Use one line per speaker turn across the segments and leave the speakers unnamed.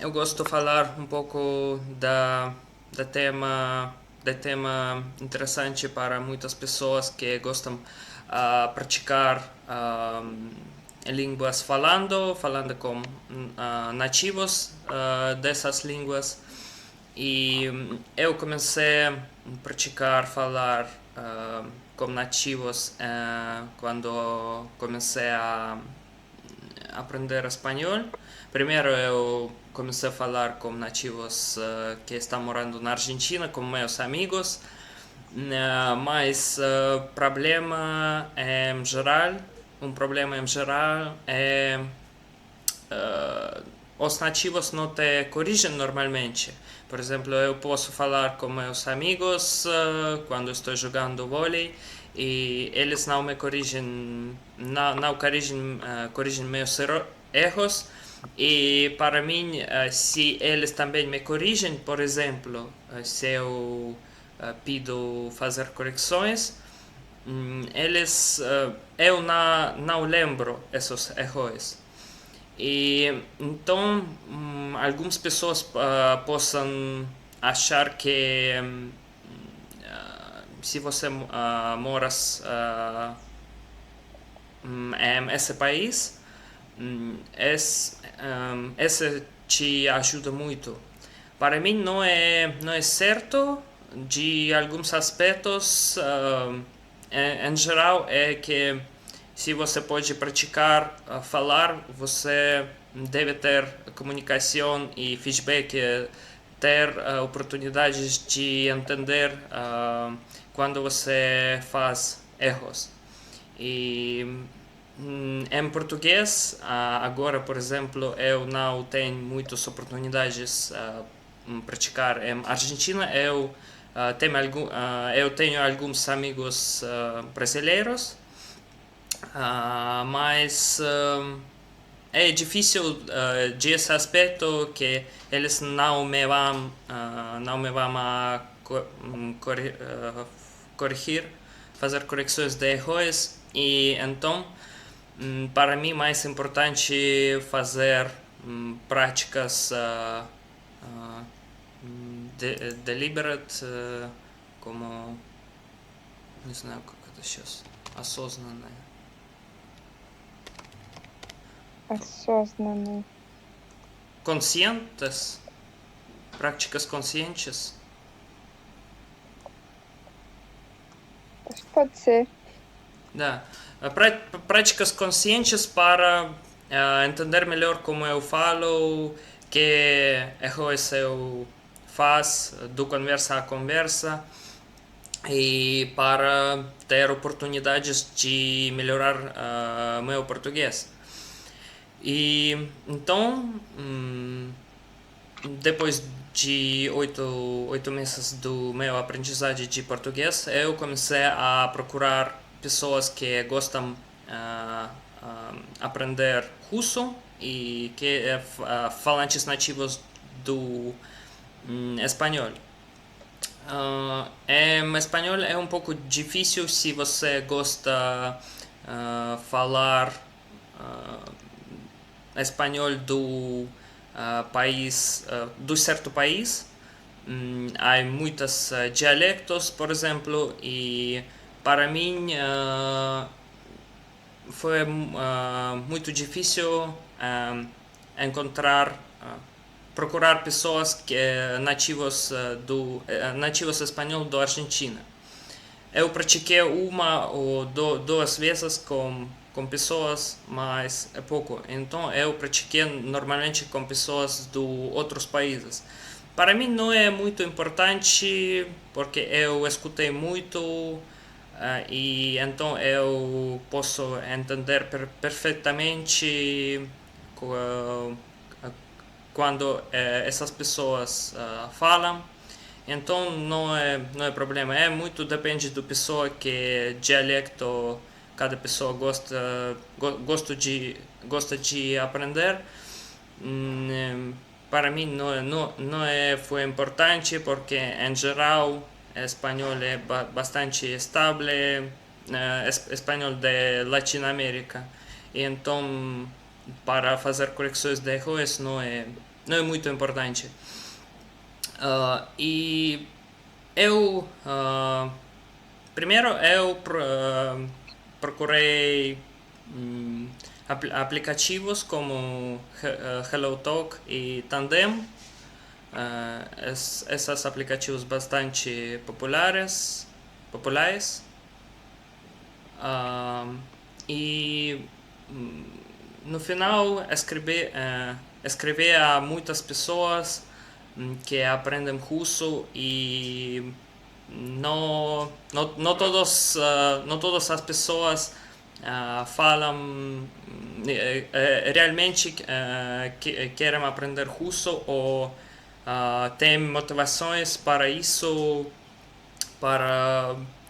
eu gosto de falar um pouco da tema interessante para muitas pessoas que gostam praticar línguas falando com nativos dessas línguas. E eu comecei a praticar falar com nativos quando comecei a aprender espanhol. Primeiro eu comecei a falar com nativos que estão morando na Argentina, com meus amigos, mas um problema em geral é os nativos não te corrigem normalmente. Por exemplo, eu posso falar com meus amigos quando estou jogando vôlei e eles não me corrigem, não corrigem meus erros. E para mim, se eles também me corrigem, por exemplo, se eu pido fazer correções, eu não lembro esses erros. E então, algumas pessoas possam achar que se você mora em esse país, esse te ajuda muito. Para mim não é certo de alguns aspectos. Em geral é que se você pode praticar falar, você deve ter comunicação e feedback, ter oportunidades de entender quando você faz erros. E em português, agora, por exemplo, eu não tenho muitas oportunidades praticar em Argentina. Eu tenho alguns amigos brasileiros, mas é difícil desse aspecto que eles não me vão a corrigir, fazer correções de erros e então para mim mais importante fazer práticas deliberate, como не знаю как это сейчас, осознанное.
Осознанный.
Conscientes, práticas conscientes.
Acho que pode ser.
Да. Práticas conscientes para entender melhor como eu falo, que erros eu faço do conversa a conversa e para ter oportunidades de melhorar meu português. E então, depois de oito meses do meu aprendizagem de português, eu comecei a procurar pessoas que gostam aprender russo e que falantes nativos do espanhol. Em espanhol é um pouco difícil se você gosta falar espanhol do país, do certo país. Há muitos dialectos, por exemplo, e para mim foi muito difícil procurar pessoas nativos nativos espanhol da Argentina. Eu pratiquei uma ou duas vezes com pessoas, mas é pouco. Então eu pratiquei normalmente com pessoas de outros países. Para mim não é muito importante porque eu escutei muito e então eu posso entender perfeitamente quando essas pessoas falam. Então não é problema. É muito depende da pessoa que dialecto cada pessoa gosta de aprender. Para mim foi importante porque em geral espanhol é bastante estável, espanhol de Latinoamérica. E então para fazer correções de erros não é muito importante. E eu primeiro eu procurei aplicativos como HelloTalk e Tandem. Esses aplicativos bastante populares. E no final escrevi a muitas pessoas que aprendem russo e não todas as pessoas falam realmente querem aprender russo ou têm motivações para isso,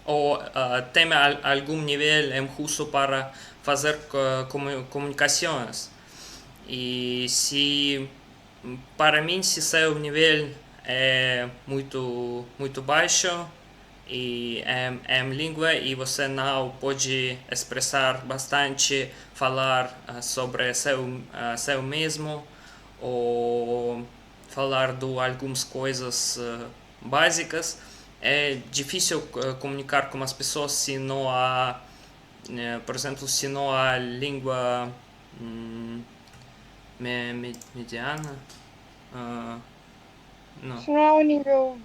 ou tem algum nível em russo para fazer comunicações. E se para mim se seu nível é muito baixo e em língua e você não pode expressar bastante, falar sobre seu mesmo ou falar de algumas coisas básicas, é difícil comunicar com as pessoas se não há, por exemplo, se não há língua mediana. Não.
Isso não é um nível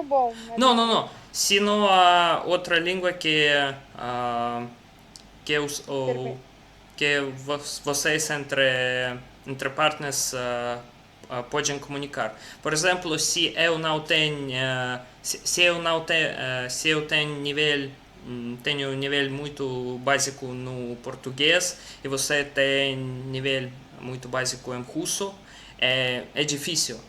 bom,
Não. Se não há outra língua que que vocês entre partners podem comunicar. Por exemplo, se eu não tenho tenho um nível muito básico no português e você tem nível muito básico em russo, é difícil.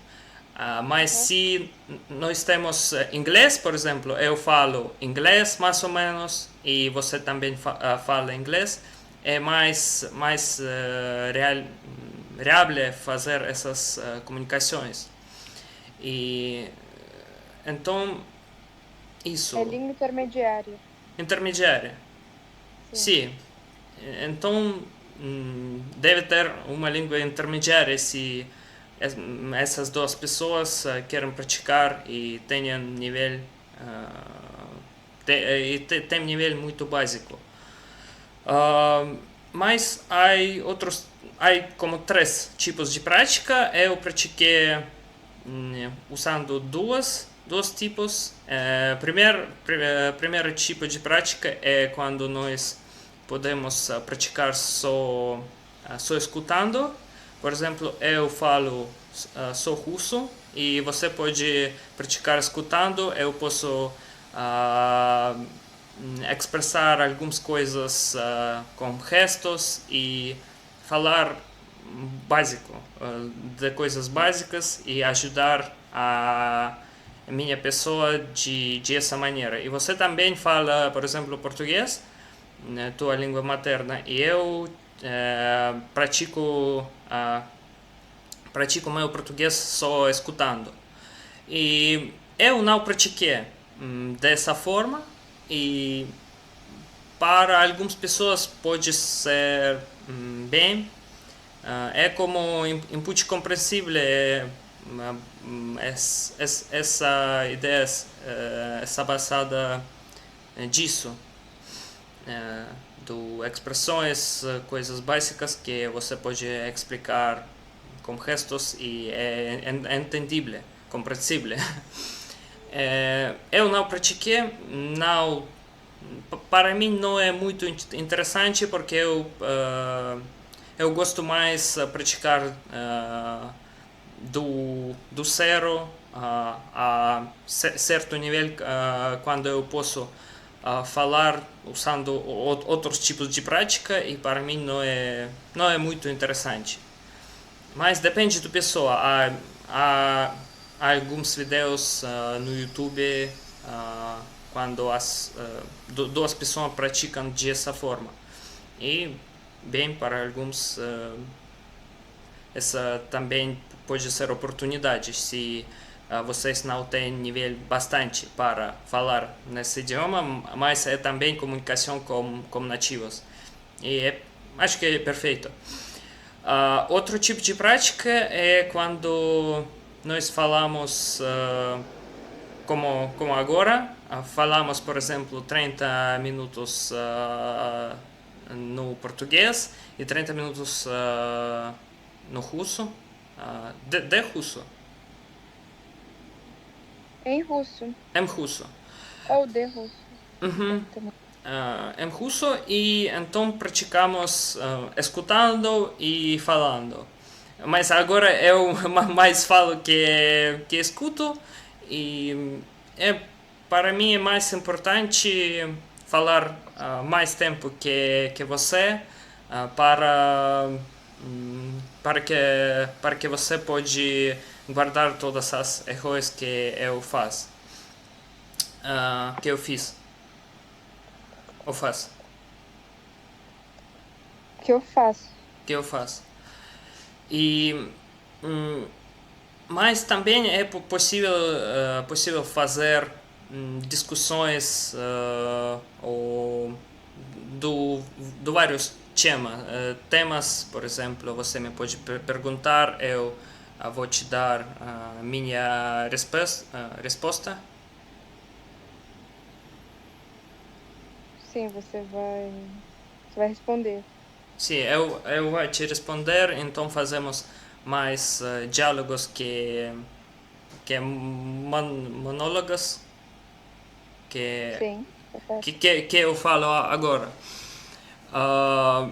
Mas se nós temos inglês, por exemplo, eu falo inglês mais ou menos e você também fala inglês, é mais viável fazer essas comunicações. E então isso.
É língua intermediária.
Intermediária. Sim. Então deve ter uma língua intermediária se essas duas pessoas querem praticar e tenham nível tem nível muito básico. Mas há como três tipos de prática. Eu pratiquei usando dois tipos. Primeiro tipo de prática é quando nós podemos praticar só escutando. Por exemplo, eu falo só russo e você pode praticar escutando. Eu posso expressar algumas coisas com gestos e falar básico de coisas básicas e ajudar a minha pessoa de essa maneira. E você também fala, por exemplo, português, tua língua materna, e eu pratico meu português só escutando. E eu não pratiquei dessa forma e para algumas pessoas pode ser bem. É como input compreensível. Essa ideia está basada disso. Do expressões, coisas básicas que você pode explicar com gestos e é entendível, compreensível. Eu não pratiquei, não, para mim não é muito interessante porque eu gosto mais praticar do zero a certo nível quando eu posso falar usando outros tipos de prática e para mim não é muito interessante. Mas depende da pessoa. Há alguns vídeos no YouTube quando duas pessoas praticam dessa forma. E, bem, para alguns essa também pode ser oportunidade se vocês não têm nível bastante para falar nesse idioma, mas é também comunicação com nativos. E acho que é perfeito. Outro tipo de prática é quando nós falamos, como agora, falamos, por exemplo, 30 minutos no português e 30 minutos no russo, de russo,
Em russo.
em russo.
Ou de russo.
Uhum.
Também.
Em russo e então praticamos escutando e falando. Mas agora eu mais falo que escuto e para mim é mais importante falar mais tempo que você para que você pode guardar todas as erros que eu faço, que eu fiz ou faço.
Que eu faço.
Que eu faço. E mas também é possível fazer discussões ou do vários temas, por exemplo, você me pode perguntar, eu vou te dar a minha resposta.
Sim, você vai responder.
Sim, eu vou te responder, então fazemos mais diálogos que monólogos que,
Sim, tá certo.
que eu falo agora. Ah,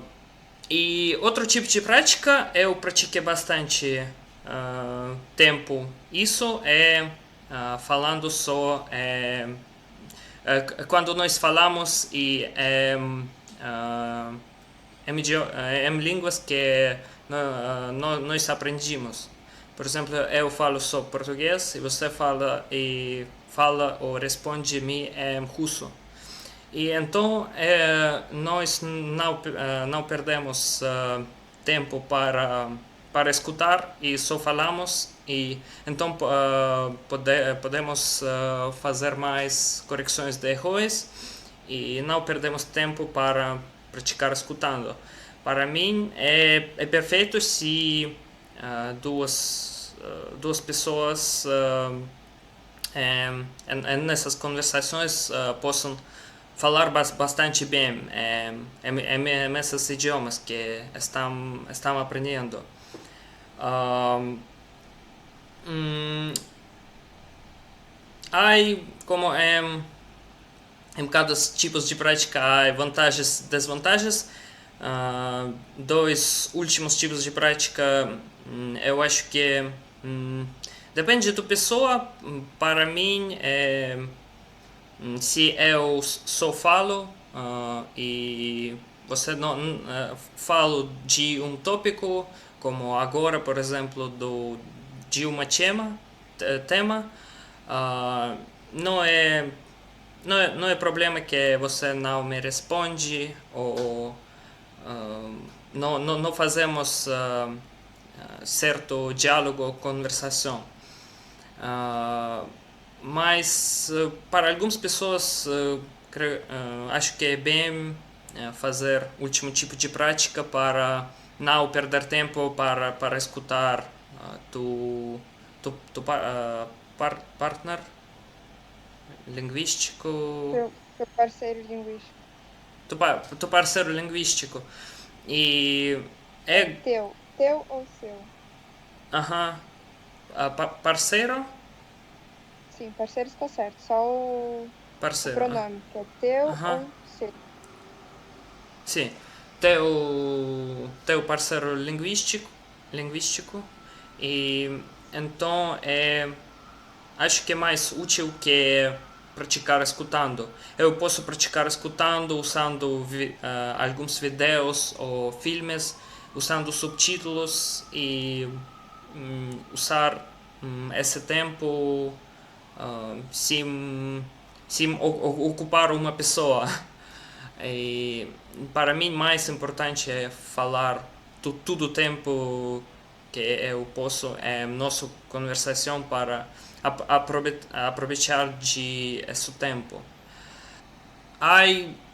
e outro tipo de prática, eu pratiquei bastante tempo. Isso é falando só. Quando nós falamos e em línguas que nós aprendemos. Por exemplo, eu falo só português e você fala ou responde-me em russo. E então nós não perdemos tempo para escutar e só falamos e então podemos fazer mais correções de erros e não perdemos tempo para praticar escutando. Para mim é perfeito se duas pessoas nessas conversações possam falar bastante bem em esses idiomas que estão aprendendo. Há como em cada tipos de prática há vantagens e desvantagens. Dois últimos tipos de prática, eu acho que depende da pessoa. Para mim, se eu só falo e você não falo de um tópico, como agora, por exemplo, de uma tema, não é não é problema que você não me responde ou não fazemos certo diálogo ou conversação. Mas para algumas pessoas acho que é bem fazer o último tipo de prática para não perder tempo para escutar tu partner linguístico,
Seu parceiro linguístico.
tu parceiro linguístico. E
É
é,
teu. Teu ou seu?
aham, parceiro,
Sim, parceiro está certo. Só o
parceiro,
pronome, que é teu
aham,
ou seu.
sim, teu parceiro linguístico, e então acho que é mais útil que praticar escutando. Eu posso praticar escutando usando alguns vídeos ou filmes, usando subtítulos e usar esse tempo sem ocupar uma pessoa. E para mim, mais importante é falar todo o tempo que eu posso em nossa conversação para aproveitar de esse tempo.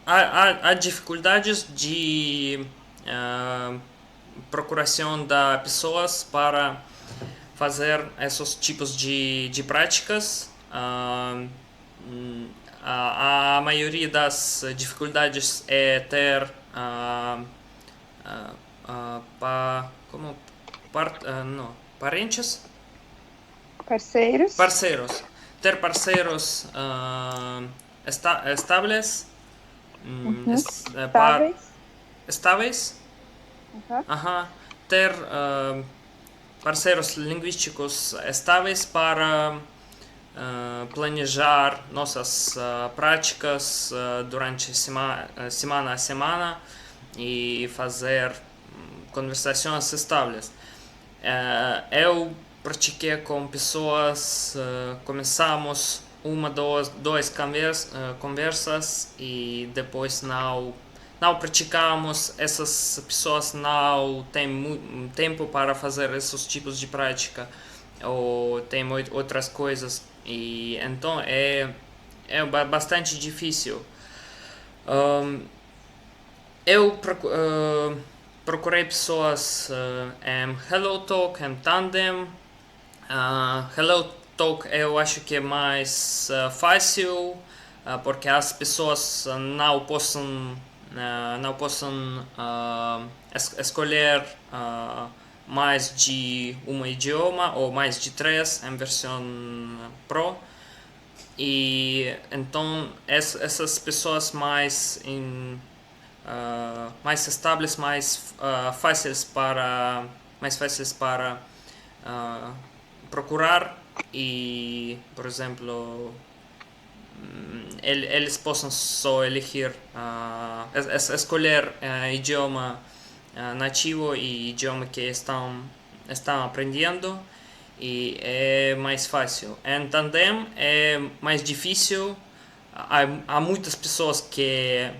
Há dificuldades de procuração de pessoas para fazer esses tipos de práticas. A maioria das dificuldades é ter como não, parentes?
Parceiros.
Parceiros. Ter parceiros estables.
Estáveis.
Estáveis.
Uhum.
Ter parceiros linguísticos estáveis para planejar nossas práticas durante semana a semana e fazer conversações estáveis. Eu pratiquei com pessoas, começamos uma, duas conversas e depois não praticamos. Essas pessoas não têm tempo para fazer esses tipos de prática ou tem outras coisas e então é bastante difícil. Eu procurei pessoas em HelloTalk, em Tandem. HelloTalk eu acho que é mais fácil porque as pessoas não possam escolher mais de um idioma ou mais de três em versão Pro. E então essas pessoas mais estáveis, mais fáceis para procurar e, por exemplo, eles possam só elegir escolher idioma nativo e idioma que estão aprendendo e é mais fácil. Em Tandem é mais difícil. Há muitas pessoas que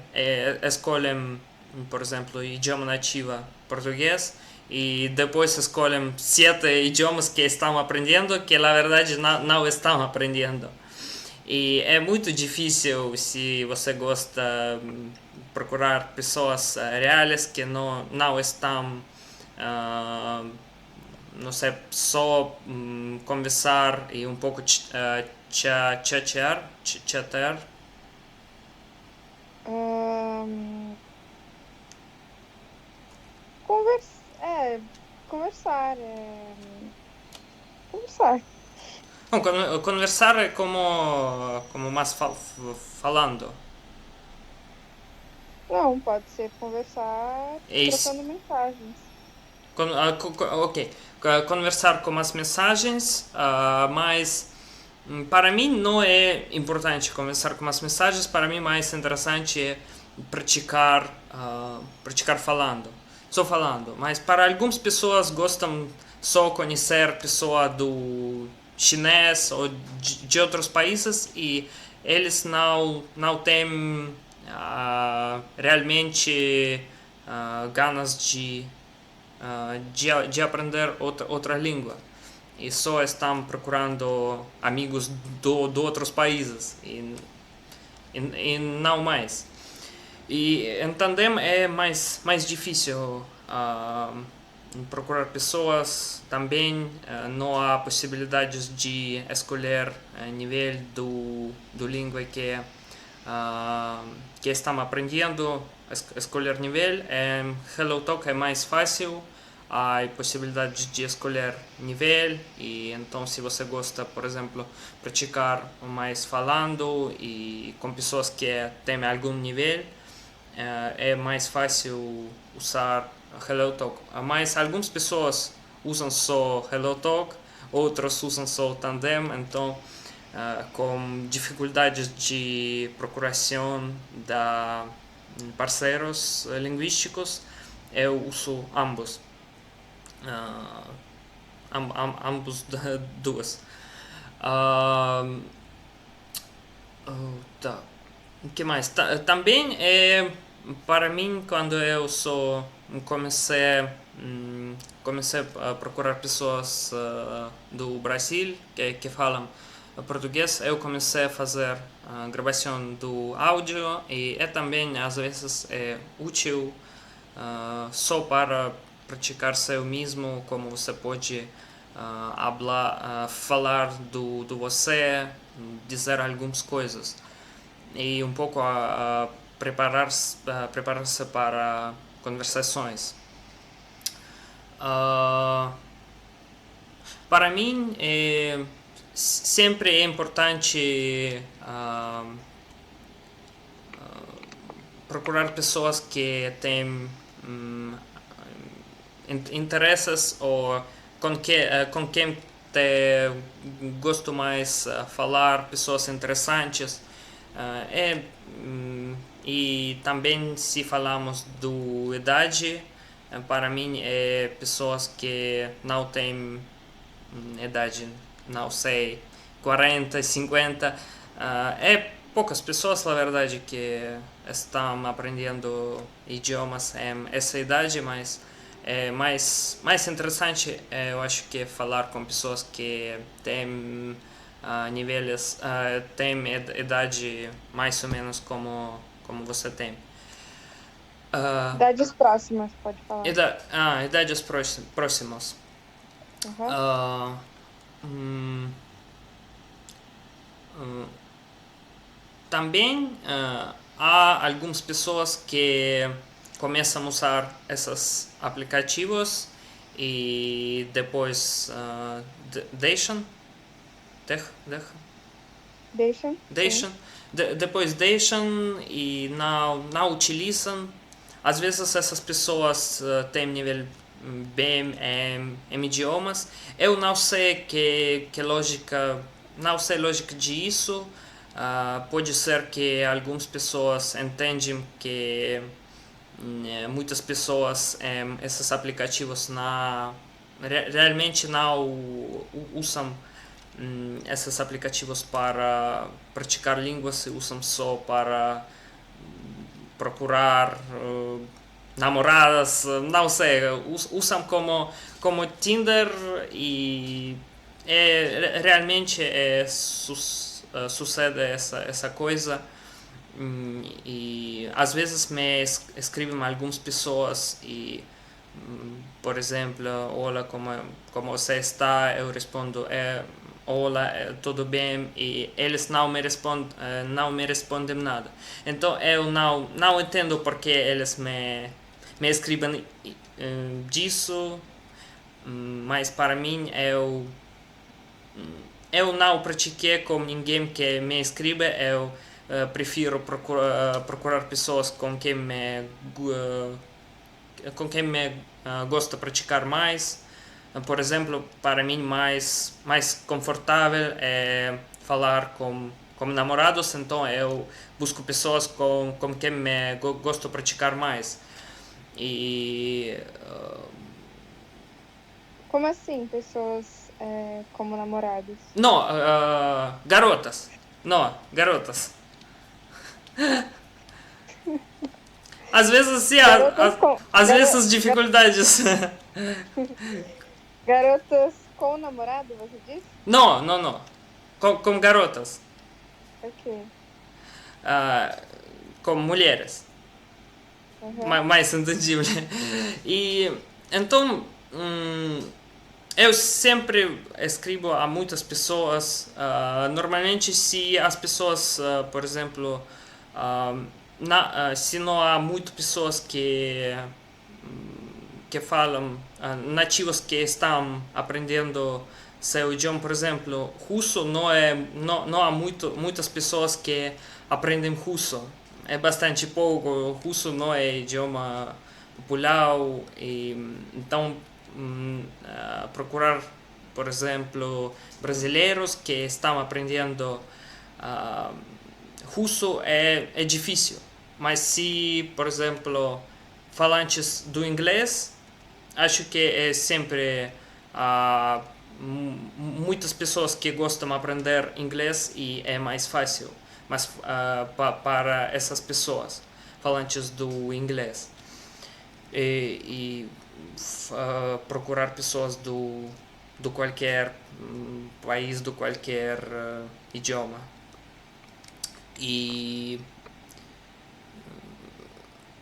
escolhem, por exemplo, idioma nativo português e depois escolhem 7 idiomas que estão aprendendo que na verdade não estão aprendendo. E é muito difícil se você gosta de procurar pessoas reais que não estão, não sei, só conversar e um pouco chatear.
Conversar. Conversar.
Não, conversar é como mais falando.
Não, pode ser conversar
É isso.
trocando mensagens.
Ok. Conversar com as mensagens, mas para mim não é importante conversar com as mensagens. Para mim mais interessante é praticar falando, só falando. Mas para algumas pessoas gostam só conhecer pessoa do chinês ou de outros países e eles não têm realmente ganas de aprender outra língua e só estão procurando amigos de outros países e não mais. E em Tandem é mais difícil procurar pessoas. Também não há possibilidades de escolher nível do língua que estão aprendendo. Escolher nível. Em HelloTalk é mais fácil. Há possibilidade de escolher nível e então se você gosta, por exemplo, praticar mais falando e com pessoas que têm algum nível, é mais fácil usar HelloTalk. Mas algumas pessoas usam só HelloTalk, outros usam só Tandem, então com dificuldades de procuração de parceiros linguísticos, eu uso ambos. Ambos duas. Tá. O que mais? Também para mim quando eu comecei a procurar pessoas do Brasil que falam português, eu comecei a fazer a gravação do áudio e também às vezes é útil só para praticar seu mesmo, como você pode falar do você, dizer algumas coisas e um pouco preparar-se para conversações. Para mim, sempre é importante procurar pessoas que têm interesses ou com quem te gosto mais falar, pessoas interessantes. E também se falamos do idade, para mim é pessoas que não têm idade, não sei, 40, 50. É poucas pessoas, na verdade, que estão aprendendo idiomas em essa idade, mas é mais interessante, eu acho, que falar com pessoas que têm têm idade mais ou menos como você tem.
Idades próximas, pode falar.
Idades próximas. Também há algumas pessoas que começam a usar esses aplicativos e depois deixam. Depois deixam e não utilizam. Às vezes essas pessoas têm nível bem em idiomas. Eu não sei que lógica, não sei lógica disso. Pode ser que algumas pessoas entendem que muitas pessoas esses aplicativos realmente não usam esses aplicativos para praticar línguas, e usam só para procurar namoradas, não sei, usam como Tinder e realmente sucede essa coisa. E às vezes me escrevem algumas pessoas e, por exemplo, olá, como você está? Eu respondo, olá, tudo bem? E eles não me respondem nada. Então eu não entendo porque eles me escrevem disso, mas para mim eu não pratiquei com ninguém que me escreve. Eu prefiro procurar pessoas com quem me gosto de praticar mais. Por exemplo, para mim mais confortável é falar com namorados, então eu busco pessoas com quem me gosto de praticar mais. E
Como assim, pessoas como namorados?
não, garotas. Não, garotas. Às vezes sim, às vezes dificuldades.
Garotas com namorado, você disse?
Não. Com garotas.
Ok.
Com mulheres. Mais entendível. E então eu sempre escrevo a muitas pessoas. Normalmente, se as pessoas, por exemplo, se não há muitas pessoas que falam, nativos que estão aprendendo seu idioma, por exemplo, russo, não há muitas pessoas que aprendem russo. É bastante pouco. Russo não é idioma popular, e então procurar, por exemplo, brasileiros que estão aprendendo russo é difícil. Mas se, por exemplo, falantes do inglês, acho que é sempre muitas pessoas que gostam de aprender inglês e é mais fácil, mas para essas pessoas falantes do inglês e procurar pessoas do qualquer país, do qualquer idioma. E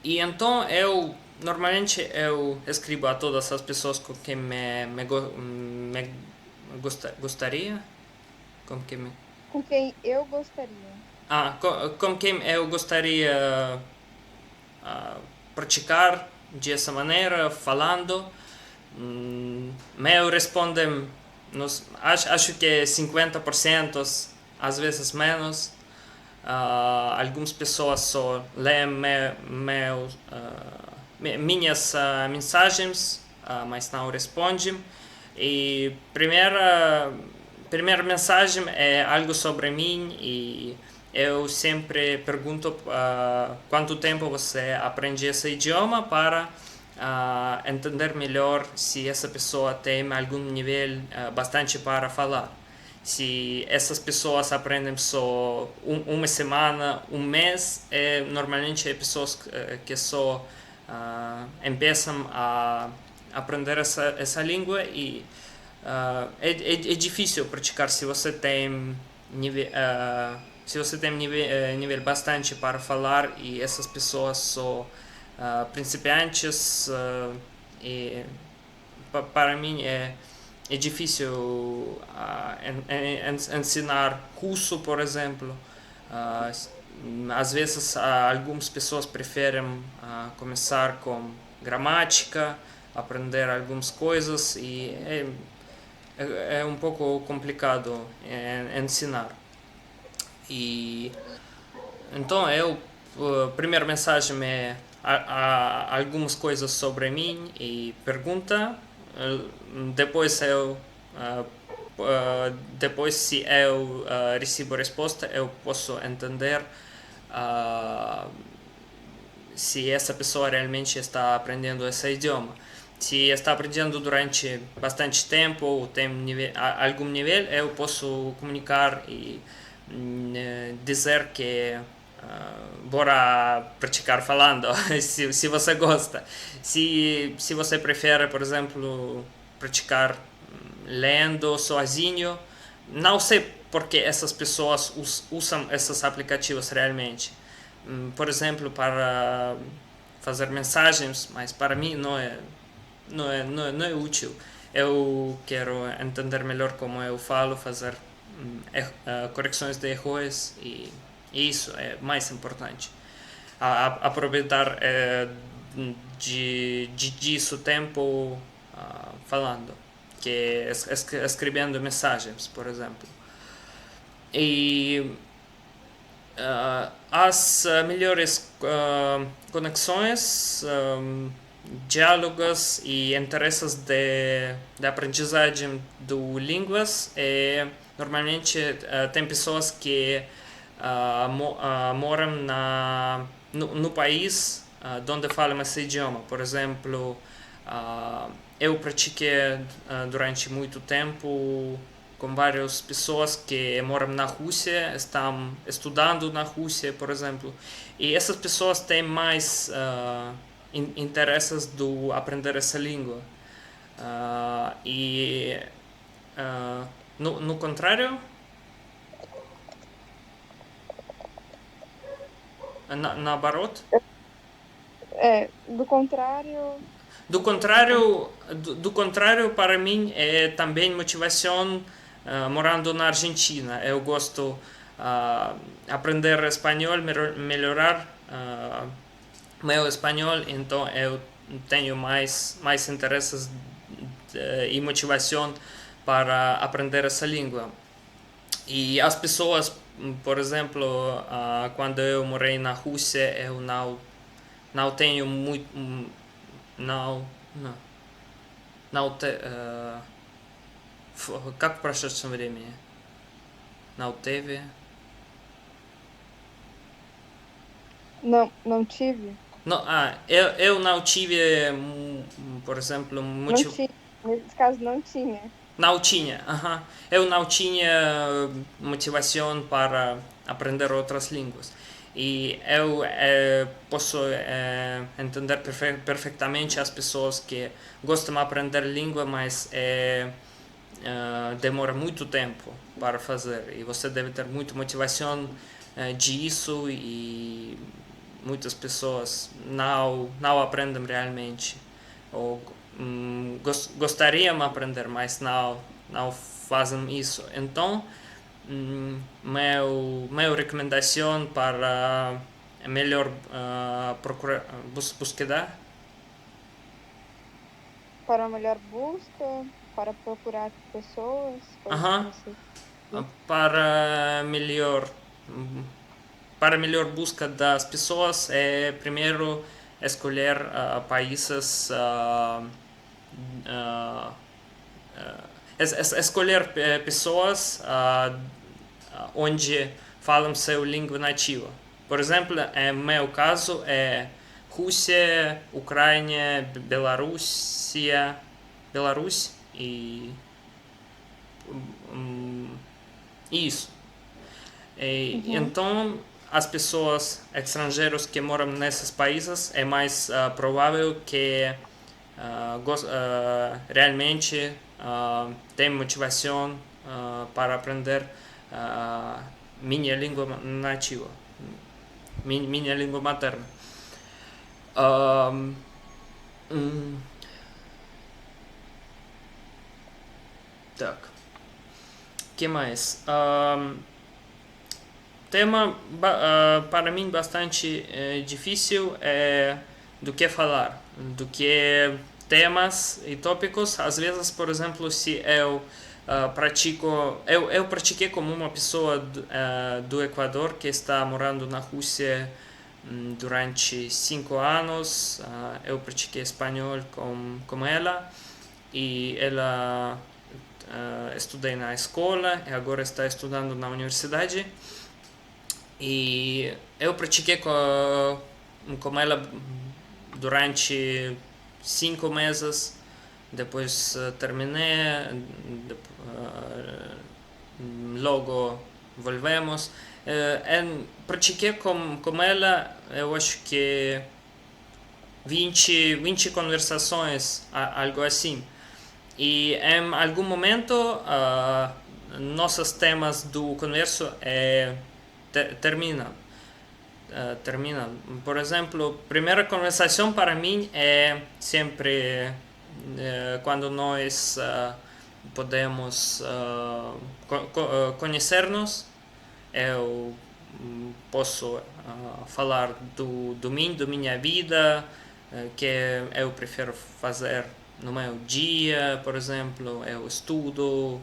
então eu normalmente eu escrevo a todas as pessoas com quem me gostaria, com quem me,
Com quem eu gostaria.
com quem eu gostaria praticar dessa maneira, falando. Meu respondem, acho que 50%, às vezes menos. Algumas pessoas só leem minhas mensagens, mas não respondem. E primeira mensagem é algo sobre mim e eu sempre pergunto quanto tempo você aprende esse idioma para entender melhor se essa pessoa tem algum nível bastante para falar. Se essas pessoas aprendem só uma semana, um mês, normalmente é pessoas que só começam a aprender essa língua e é difícil praticar se você tem nível, nível bastante para falar e essas pessoas são principiantes e para mim é difícil ensinar russo, por exemplo. Às vezes algumas pessoas preferem começar com gramática, aprender algumas coisas e é um pouco complicado ensinar. E então a primeira mensagem é algumas coisas sobre mim e pergunta. Depois depois se eu recebo a resposta, eu posso entender se essa pessoa realmente está aprendendo esse idioma. Se está aprendendo durante bastante tempo ou tem algum nível, eu posso comunicar e dizer que bora praticar falando, se você gosta. Se você prefere, por exemplo, praticar lendo sozinho, não sei porque essas pessoas usam esses aplicativos realmente. Por exemplo, para fazer mensagens, mas para mim não é útil. Eu quero entender melhor como eu falo, fazer correções de erros e isso é mais importante. Aproveitar disso tempo falando, que escrevendo mensagens, por exemplo. E as melhores conexões, diálogos e interesses de aprendizagem de línguas normalmente tem pessoas que moram no país onde falam esse idioma. Por exemplo, eu pratiquei durante muito tempo com várias pessoas que moram na Rússia, estão estudando na Rússia, por exemplo, e essas pessoas têm mais interesses de aprender essa língua. E no contrário, наоборот,
Do contrário,
do contrário, para mim é também motivação morando na Argentina. Eu gosto aprender espanhol, melhorar meu espanhol, então eu tenho mais interesses e motivação para aprender essa língua. E as pessoas, por exemplo, quando eu morei na Rússia, eu não tenho muito. Não. Não. Não te, как в прошедшем времени? Não teve.
não tive.
Não, eu não tive, por exemplo,
Não tinha. Nesse caso, não tinha.
Não tinha, eu não tinha motivação para aprender outras línguas. E eu posso entender perfeitamente as pessoas que gostam de aprender língua, mas demora muito tempo para fazer. E você deve ter muita motivação disso e muitas pessoas não aprendem realmente, ou gostariam de aprender, mas não fazem isso. Então, minha recomendação para melhor busca
Para melhor busca, para procurar pessoas, foi o que
Aham.
você
para melhor para melhor busca das pessoas é primeiro escolher países uh, escolher pessoas onde falam seu língua nativa. Por exemplo, em meu caso é Rússia, Ucrânia, Belarus e isso. Então, as pessoas estrangeiras que moram nesses países é mais provável que realmente têm motivação para aprender minha língua nativa, minha língua materna. Так. Que mais? Tema para mim bastante difícil é do que falar, do que temas e tópicos. Às vezes, por exemplo, se eu eu pratiquei como uma pessoa do Equador que está morando na Rússia durante 5 anos. Eu pratiquei espanhol com ela e ela estudei na escola e agora está estudando na universidade. E eu pratiquei com ela durante 5 meses, depois terminei, logo volvemos. Pratiquei com ela, eu acho que 20 conversações, algo assim. E em algum momento, nossos temas do converso terminam. Por exemplo, a primeira conversação para mim é sempre quando nós podemos conhecer-nos. Eu posso falar do minha vida, que eu prefiro fazer no meu dia, por exemplo. Eu estudo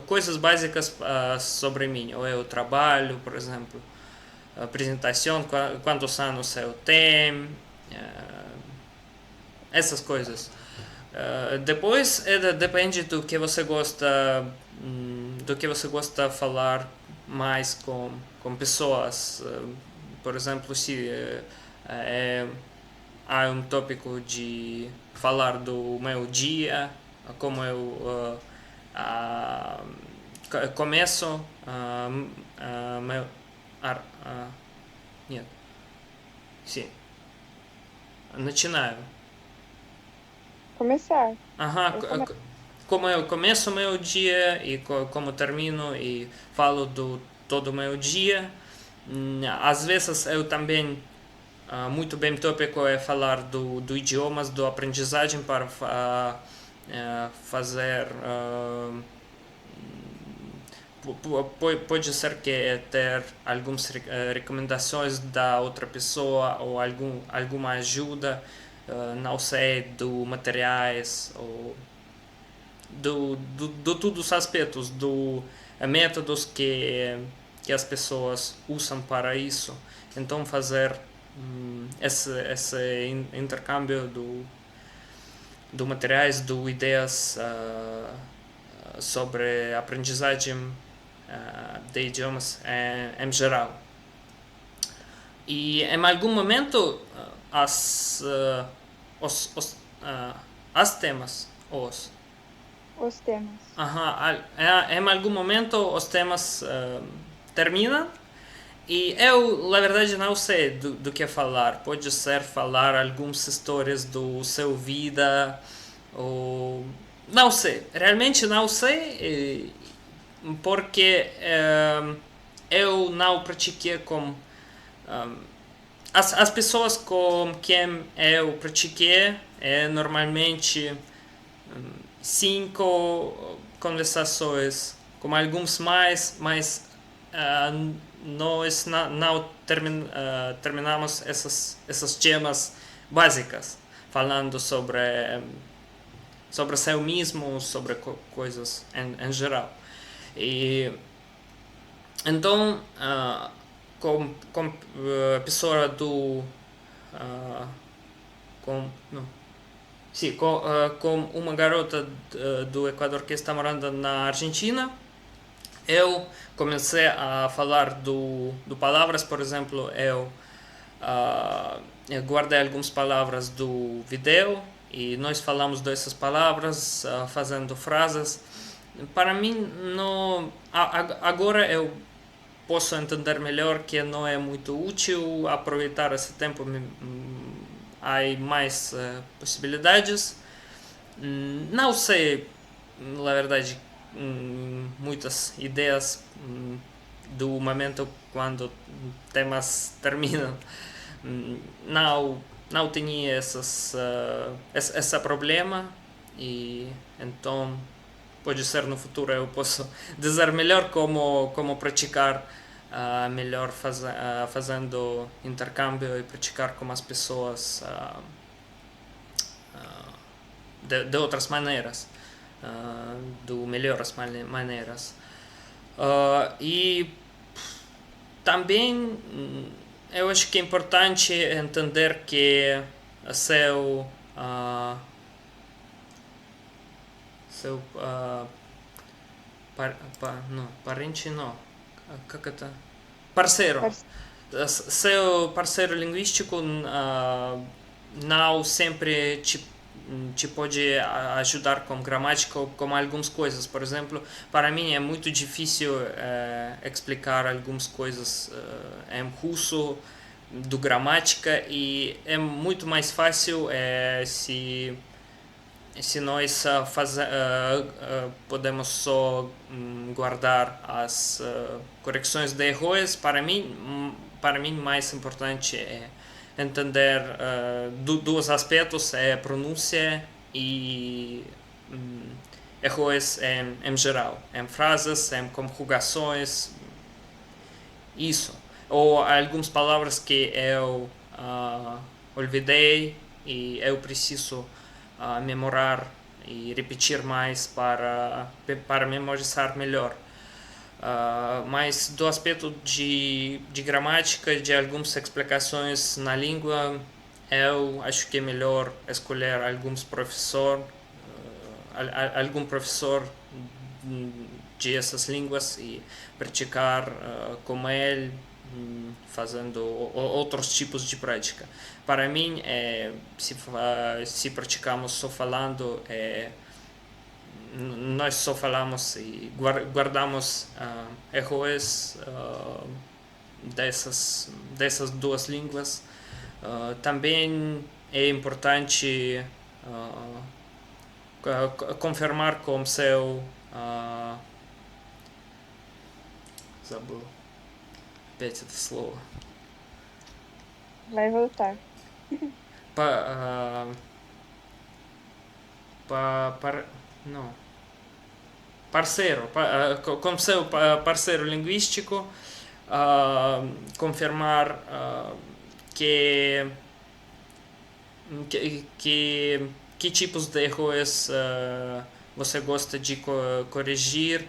coisas básicas sobre mim, ou eu trabalho, por exemplo, apresentação, quantos anos eu tenho, essas coisas. Depois depende do que você gosta, de falar mais com pessoas. Por exemplo, se há um tópico de falar do meu dia, como eu começo meu нет, sim, начинаю.
começar.
Ага, como eu começo o meu dia e como termino e falo do todo o meu dia. Às vezes eu também muito bem tópico é falar do idiomas, do aprendizagem para fazer pode ser que ter algumas recomendações da outra pessoa ou alguma ajuda, não sei, do materiais ou do todos os aspectos, do métodos que as pessoas usam para isso. Então fazer esse intercâmbio do materiais, do ideias sobre aprendizagem de idiomas em geral. E em algum momento as temas,
Os temas.
em algum momento os temas terminam e eu, na verdade, não sei do que falar. Pode ser falar algumas histórias do seu vida, ou não sei, realmente não sei, porque eu não pratiquei com as pessoas com quem eu pratiquei normalmente 5 conversações, com alguns mais, mas nós não terminamos essas temas básicas, falando sobre si mesmo, sobre coisas em geral. E então, com a pessoa do com não, sim, com uma garota do Equador que está morando na Argentina, eu comecei a falar do palavras, por exemplo, eu guardei algumas palavras do vídeo e nós falamos dessas palavras, fazendo frases. Para mim, não, agora eu posso entender melhor que não é muito útil aproveitar esse tempo. Há mais possibilidades. Não sei, na verdade, muitas ideias do momento quando temas terminam. Não tinha esse problema e então pode ser no futuro eu posso dizer melhor como praticar melhor fazendo intercâmbio e praticar com as pessoas de outras maneiras, de melhores maneiras. E também eu acho que é importante entender que seu não, parente não, как это? Parceiro. Seu parceiro linguístico não sempre te pode ajudar com gramática ou com algumas coisas. Por exemplo, para mim é muito difícil explicar algumas coisas em russo do gramática e é muito mais fácil se nós podemos só guardar as correções de erros. Para mim mais importante é entender dois aspectos, é pronúncia e erros em geral, em frases, em conjugações, isso. Ou algumas palavras que eu olvidei e eu preciso memorar e repetir mais para memorizar melhor. Mas do aspecto de gramática, de algumas explicações na língua, eu acho que é melhor escolher algum professor de essas línguas e praticar com ele, fazendo outros tipos de prática. Para mim, se praticamos só falando, nós só falamos e guardamos erros dessas duas línguas. Também é importante confirmar com seu забыл опять это слово.
Vai voltar.
Não. Parceiro, com seu parceiro linguístico, confirmar que tipos de erros você gosta de corrigir,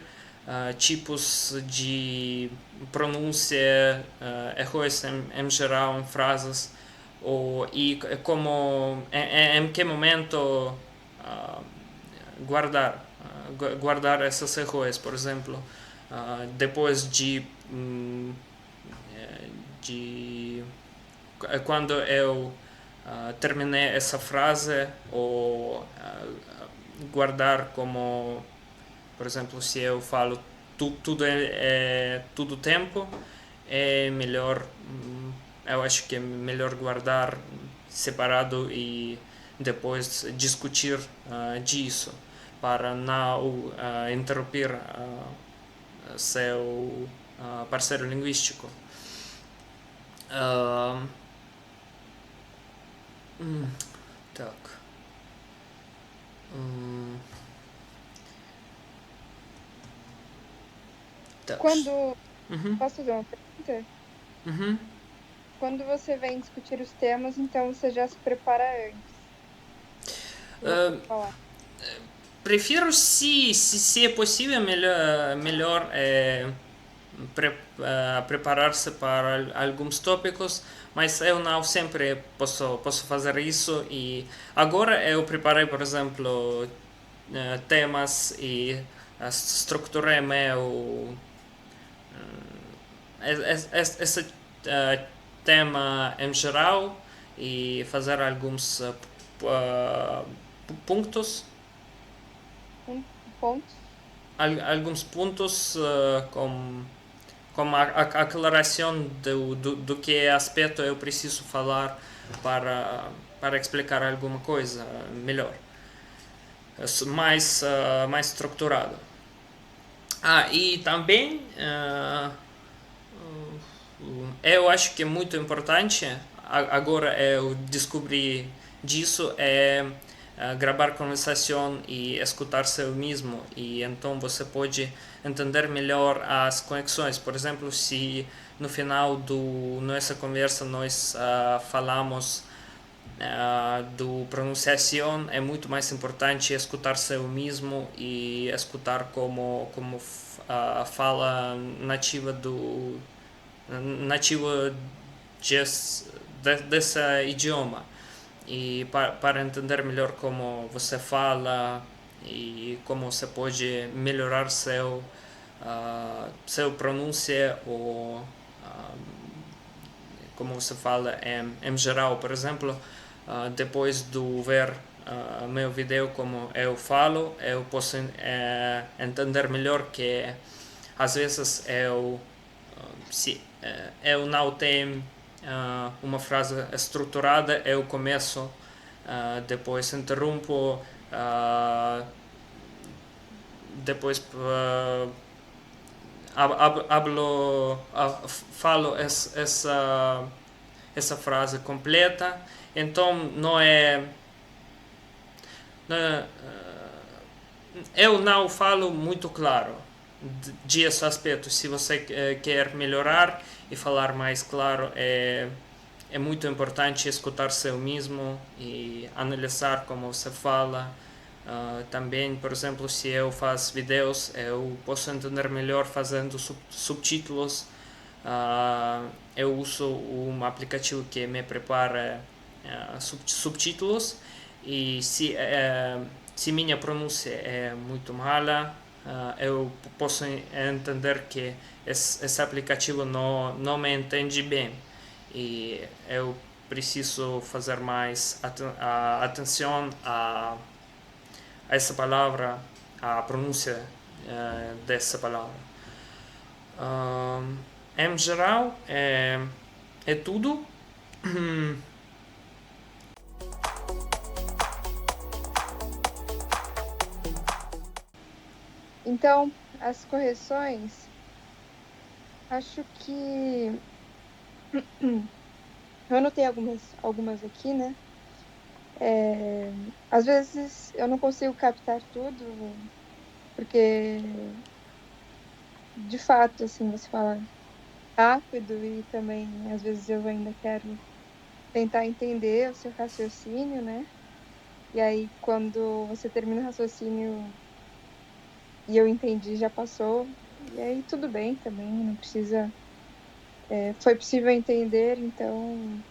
tipos de pronúncia, erros em geral em frases, e em que momento guardar esses erros. Por exemplo, depois de quando eu terminei essa frase, ou guardar como, por exemplo, se eu falo tudo tempo, é melhor, eu acho que é melhor guardar separado e depois discutir disso, para não interromper seu parceiro linguístico. М, Так. М, Так.
Quando,
Uhum,
posso fazer uma pergunta?
uhum.
Quando você vem discutir os temas, então você já se prepara antes de você
Uh,
falar.
Prefiro, se é possível, melhor preparar-se para alguns tópicos, mas eu não sempre posso fazer isso. E agora eu preparei, por exemplo, temas e estruturei meu esse tema em geral e fazer alguns pontos,
Um ponto.
alguns pontos com a aclaração do que aspecto eu preciso falar para explicar alguma coisa melhor, mais estruturado. E também eu acho que é muito importante, agora eu descobri disso, gravar conversação e escutar seu mesmo. E então você pode entender melhor as conexões. Por exemplo, se no final do nossa conversa nós falamos do pronunciação, é muito mais importante escutar seu mesmo e escutar como fala nativa nativo desse idioma e para entender melhor como você fala e como você pode melhorar seu pronúncia ou como você fala em geral. Por exemplo, depois de ver meu vídeo como eu falo, eu posso entender melhor que às vezes se eu não tenho uma frase estruturada, eu começo, depois interrompo, depois hablo, falo essa frase completa. Então não é eu não falo muito claro de esse aspecto. Se você quer melhorar e falar mais claro, é muito importante escutar seu mesmo e analisar como você fala. Também, por exemplo, se eu faço vídeos, eu posso entender melhor fazendo subtítulos. Eu uso um aplicativo que me prepara subtítulos e se minha pronúncia é muito mala, eu posso entender que esse aplicativo não me entende bem e eu preciso fazer mais atenção a essa palavra, a pronúncia dessa palavra. Em geral, é tudo.
Então, as correções, acho que eu anotei algumas aqui, né? Às vezes eu não consigo captar tudo, porque de fato, assim, você fala rápido e também às vezes eu ainda quero tentar entender o seu raciocínio, né? E aí quando você termina o raciocínio e eu entendi, já passou. E aí tudo bem também, não precisa. Foi possível entender, então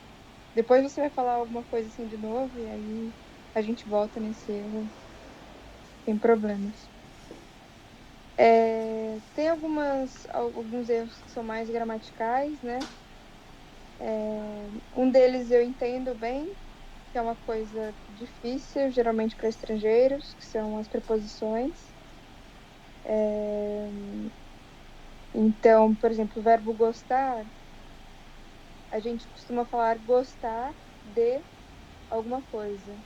depois você vai falar alguma coisa assim de novo e aí a gente volta nesse erro sem problemas. Tem alguns erros que são mais gramaticais, né? Um deles eu entendo bem, que é uma coisa difícil, geralmente para estrangeiros, que são as preposições. Então, por exemplo, o verbo gostar, a gente costuma falar gostar de alguma coisa.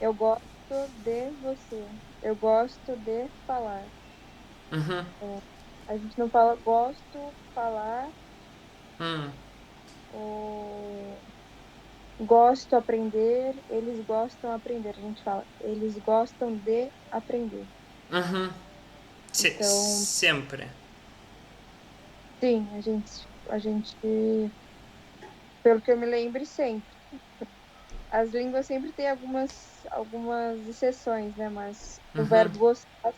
Eu gosto de você. Eu gosto de falar. A gente não fala gosto, falar, ou gosto aprender, eles gostam aprender. A gente fala, eles gostam de aprender.
Uhum.
Então,
Sempre.
sim, a gente, pelo que eu me lembro, sempre. As línguas sempre têm algumas exceções, né? Mas o
Uhum.
verbo gostar,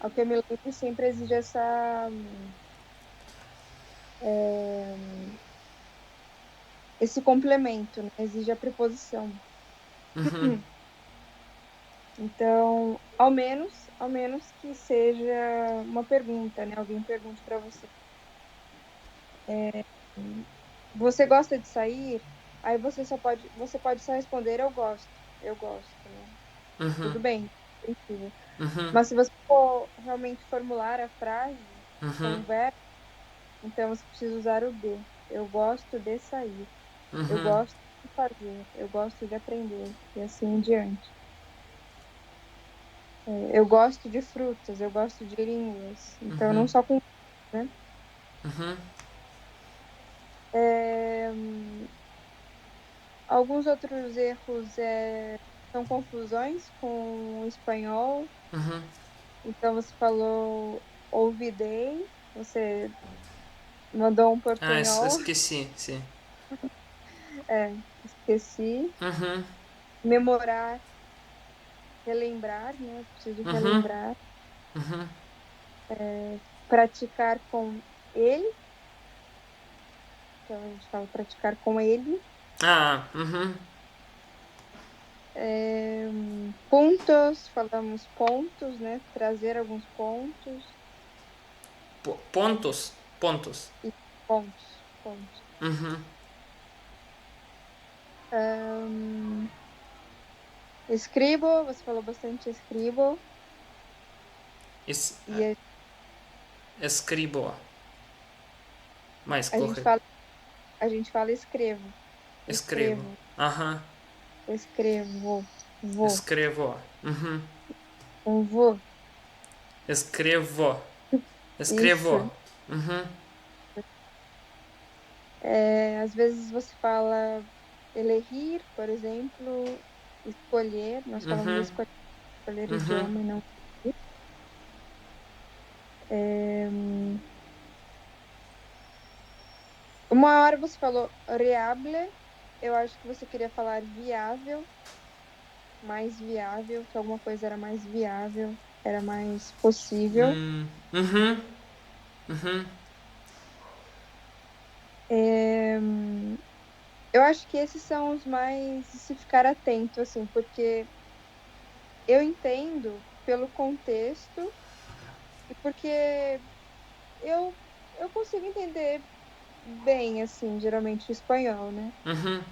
ao que eu me lembro, sempre exige esse complemento, né? Exige a preposição.
Uhum.
Então, ao menos que seja uma pergunta, né? Alguém pergunte para você. Você gosta de sair? Aí você pode só responder eu gosto, né?
Uhum.
Tudo bem, compreensível.
Uhum.
Mas se você for realmente formular a frase com
Uhum.
um verbo, então você precisa usar o de. Eu gosto de sair. Eu
Uhum.
gosto de fazer. Eu gosto de aprender. E assim em diante. Eu gosto de frutas. Eu gosto de línguas. Então, não só com, né?
Uhum.
É, alguns outros erros são confusões com o espanhol.
Uhum.
Então, você falou olvidei. Você mandou um
Ah,
portunhol.
esqueci, sim.
É, esqueci.
Uhum.
Memorar, relembrar, né? Preciso
Uhum.
relembrar.
Uhum.
Praticar com ele. Então a gente fala praticar com ele.
Ah, uhum.
Pontos, falamos pontos, né? Trazer alguns pontos.
Pontos. Pontos.
E pontos, pontos.
Uhum.
Escribo, você falou bastante escribo.
Es,
E
escribo. Mais
a gente
correto.
fala, a gente fala escrevo.
Escrevo.
Escrevo,
Aham.
escrevo, vou,
Escrevo. Uhum.
um vou.
Escrevo. Escrevo.
Isso.
Uhum.
Às vezes você fala elegir, por exemplo, escolher. Nós falamos
Uhum.
escolher
Uhum.
idioma e não. Uma hora você falou reable, eu acho que você queria falar viável, mais viável, que alguma coisa era mais viável, era mais possível.
Uhum. Uhum.
É, eu acho que esses são os mais de se ficar atento, assim, porque eu entendo pelo contexto e porque eu, eu consigo entender bem, assim, geralmente o espanhol, né?
Uhum.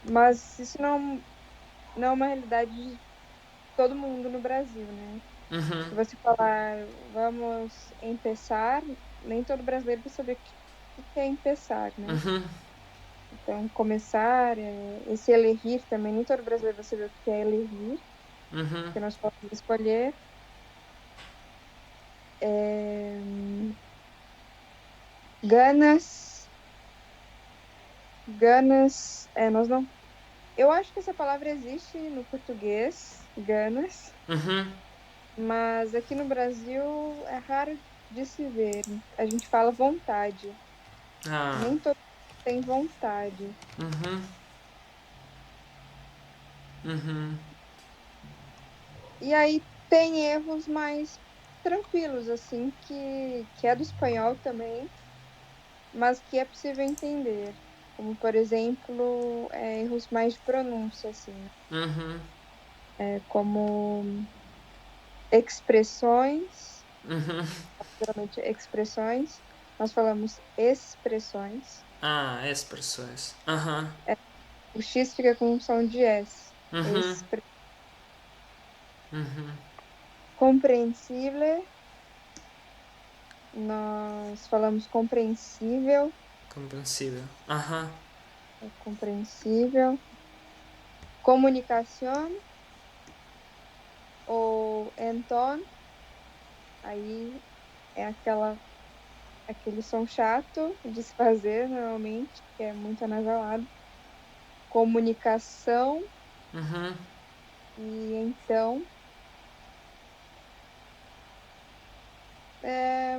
Mas isso não é uma realidade de todo mundo no Brasil, né?
Uhum.
Se você falar, vamos empezar, nem todo brasileiro vai saber o que é empezar, né?
Uhum.
Então, começar, esse elegir também, nem todo brasileiro vai saber o que é elegir,
Uhum.
que nós podemos escolher. É, ganas, ganas, nós não. Eu acho que essa palavra existe no português, ganas,
Uhum.
mas aqui no Brasil é raro de se ver. A gente fala vontade.
Ah.
Nem todo mundo tem vontade.
Uhum. Uhum.
E aí tem erros mais tranquilos, assim, que é do espanhol também, mas que é possível entender. Como, por exemplo, erros mais de pronúncia, assim, né?
Uhum.
Como expressões,
Uhum.
geralmente expressões, nós falamos expressões.
Ah, expressões. Aham.
O X fica com som de S.
Uhum. Uhum.
Compreensível, nós falamos compreensível,
Compreensível. Aham.
compreensível. Comunicação ou então, aí é aquele som chato de se fazer normalmente, que é muito anasalado. comunicação
Uhum.
e então é,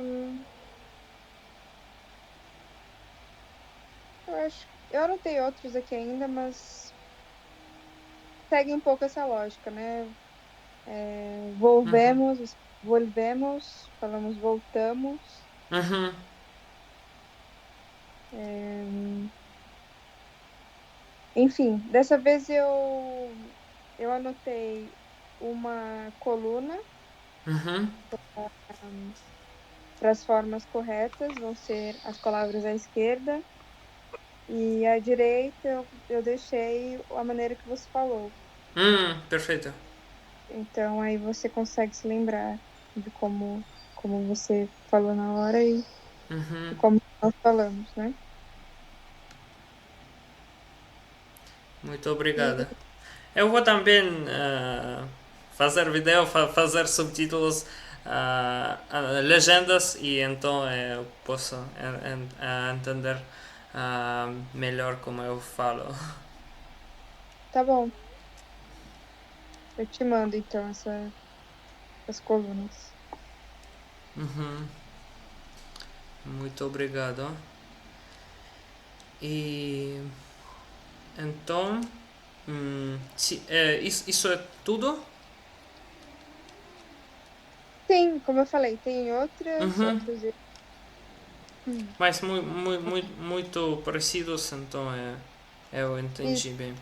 eu anotei outros aqui ainda, mas segue um pouco essa lógica, né?
Uhum.
Volvemos, falamos voltamos.
Uhum.
Enfim, dessa vez eu anotei uma coluna
Uhum.
para as formas corretas, vão ser as palavras à esquerda, e à direita eu deixei a maneira que você falou.
Perfeito.
Então aí você consegue se lembrar de como você falou na hora e
Uhum.
como nós falamos, né?
Muito
E
obrigada. Eu vou também fazer vídeo, fazer subtítulos, legendas e então eu posso entender melhor como eu falo.
tá bom, eu te mando então essas colunas.
Uhum. Muito obrigado. E então, isso é tudo?
Sim, como eu falei, tem
Uhum.
outros. Hum,
Mas muito parecidos, então eu entendi
isso.
bem.